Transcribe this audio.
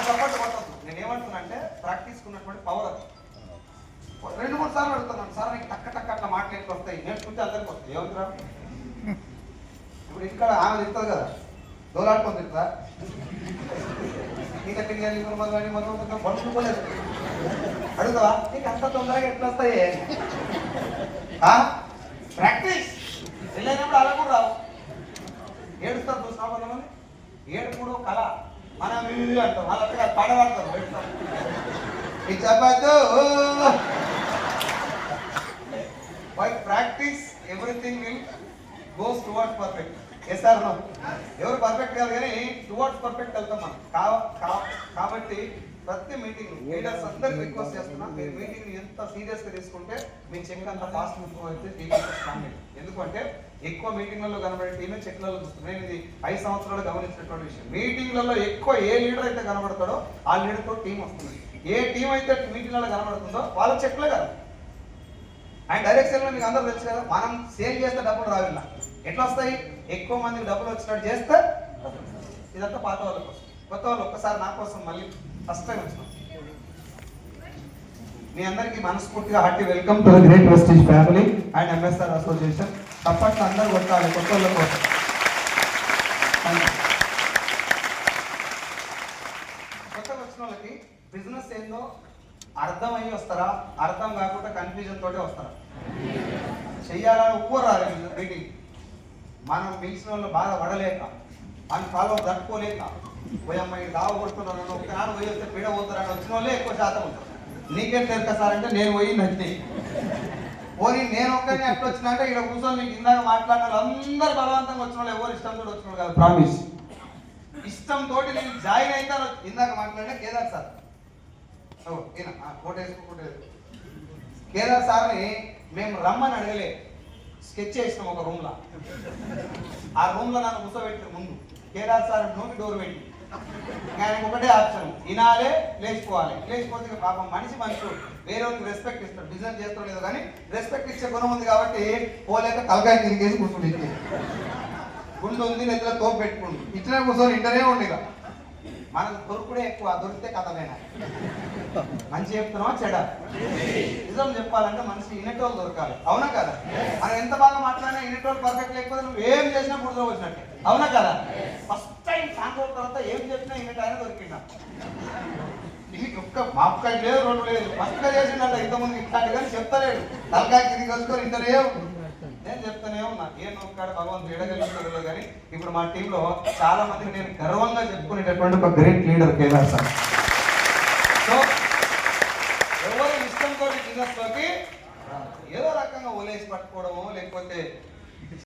Support కొట్టద్దు. నేను ఏమంటున్నా అంటే ప్రాక్టీస్ ఉన్నటువంటి పవర్ అది. 2-3 సార్లు అడుగుతున్నాను, సార్ నీకు టక్క టక్క అట్లా మాటలు ఎట్లా వస్తాయి, నేర్చుకుంటే అందరికి వస్తాయి. ఏమంటారా? ఇప్పుడు ఇక్కడ ఆమె తింటుంది కదా, దోలాడుకొని తింటుందా? నీకు తిరిగి పడుకోలేదు అడుగుతావా? నీకు అంత తొందరగా ఎట్లా వస్తాయి? ప్రాక్టీస్ వెళ్ళినప్పుడు అలా కూడా రావు. ఏడుస్తారు చూసినా కొంతమంది, ఏడుపుడు కళ. మనం అంటాం, వాళ్ళ పాడబడతారు, పెడతాం. ఇది చెప్పద్దు. By practice everything will goes towards perfect. Yes or no? ఎవరు పర్ఫెక్ట్ కాదు కానీ టువర్డ్స్ పర్ఫెక్ట్ వెళ్తాం మనం. కాబట్టి ప్రతి మీటింగ్ లీడర్స్ అందరికి రిక్వెస్ట్ చేస్తున్నా, మీరు మీటింగ్ ఎంత సీరియస్ గా తీసుకుంటే మీ చెక్ అంత ఫాస్ట్ ఇంప్రూవ్ అయితే టీమ్ స్ట్రాంగ్. ఎందుకంటే ఎక్కువ మీటింగ్లలో కనబడే టీమే చెక్లలో చూస్తుంది. నేను ఇది 5 సంవత్సరాలు గమనించినటువంటి విషయం. మీటింగ్లలో ఎక్కువ ఏ లీడర్ అయితే కనబడతాడో ఆ లీడర్తో టీం వస్తుంది. ఏ టీం అయితే మీటింగ్లలో కనబడుతుందో వాళ్ళ చెక్లే కదా. అండ్ డైరెక్ట్ సేల్ మీకు అందరూ తెలుసు కదా, మనం సేల్ చేస్తే డబ్బులు రావిಲ್ಲ. ఎట్లా వస్తాయి? ఎక్కువ మందికి డబ్బులు వచ్చినట్టు చేస్తే. ఇదంతా పాత వాళ్ళ కోసం. కొత్త వాళ్ళు ఒక్కసారి నా కోసం మళ్ళీ ఫస్ట్ టైం వచ్చినాం. మీ అందరికీ మనస్ఫూర్తిగా hearty welcome to the great prestige family and MSR association. తప్పట్లు అందరూ కొట్టాలి కొత్త వాళ్ళ కోసం. కొత్తగా వచ్చిన వాళ్ళకి బిజినెస్ ఏందో అర్థం అయ్యి వస్తారా, అర్థం కాకుండా కన్ఫ్యూజన్ తోటే వస్తారా? చెయ్యాలని ఉప్పు రాదు మీటింగ్. మనం పిలిచిన వాళ్ళు బాగా పడలేక, అని ఫాలో తట్టుకోలేక, పోయమ్మ ఈ దావ కొడుతున్నాను ఒకనాడు పోయి వస్తే పీడ పోతారని వచ్చిన వాళ్ళే ఎక్కువ శాతం ఉంటారు. నీకేం తెలుక సార్ అంటే నేను పోయి నచ్చి పోనీ నేను ఒక్కరిని ఎట్లా వచ్చినా అంటే ఇక్కడ కూర్చొని మీకు ఇందాక మాట్లాడిన అందరు బలవంతంగా వచ్చిన వాళ్ళు ఎవరు ఇష్టంతో వచ్చిన వాళ్ళు కాదు. ప్రామిస్ ఇష్టంతో నేను జాయిన్ అవుతాను. ఇందాక మాట్లాడినా కేదార్ సార్ కేదార్ సార్ని మేము రమ్మని అడగలే, స్కెచ్ చేసినాం ఒక రూమ్ లో. ఆ రూమ్ లో నన్ను కూర్చోబెట్టారు ముందు. కేదార్ సార్ నోటి డోర్ పెట్టి ఆయనకు ఒకటే ఆప్షన్, వినాలే లేచిపోవాలి. లేచిపోతే పాపం మనిషి వేరే వాళ్ళకి రెస్పెక్ట్ ఇస్తాడు. బిజినెస్ చేస్తాడు లేదు కానీ రెస్పెక్ట్ ఇచ్చే గుణం ఉంది కాబట్టి పోలేక తలకాయ తిరిగేసి కూర్చుండి, గుండు ఉంది నెత్తిలో తోపు పెట్టుకుంటు ఇట్లా కూర్చొని ఇంటనే ఉండిగా. మనకు దొరుకుడే ఎక్కువ, దొరికితే కథలేనా? మంచి చెప్తున్నావా చెడ? నిజం చెప్పాలంటే మనిషి ఇనటోళ్ళు దొరకాలి. అవునా కదా? మనం ఎంత బాగా మాట్లాడినా ఇనటోళ్ళు పర్ఫెక్ట్ లేకపోతే నువ్వు ఏం చేసినా బుర్రలో వచ్చినట్టే. అవునా కదా? ఫస్ట్ టైం సాయంత్రం తర్వాత ఏం చెప్పినా ఇనట ఆయన దొరికిందా? నీకు ఒక్క మాపకాయ లేదు, 2 లేదు, ఫస్ట్ గా చేసిందంట. ఇంతకుముందు ఇట్లాంటి కానీ చెప్తలేడు. తలకాయ కింది కలుసుకొని ఇంటనే నేను చెప్తానే ఉన్నా. ఏం ఒక్కడు భగవంతుడు ఎడగలిగిన కానీ ఇప్పుడు మా టీంలో చాలా మందికి నేను గర్వంగా చెప్పుకునేటటువంటి ఒక great leader Kedar sir. So ఎవరు ఇష్టంతో బిజినెస్ లోకి ఏదో రకంగా ఓలేసి పట్టుకోవడమో లేకపోతే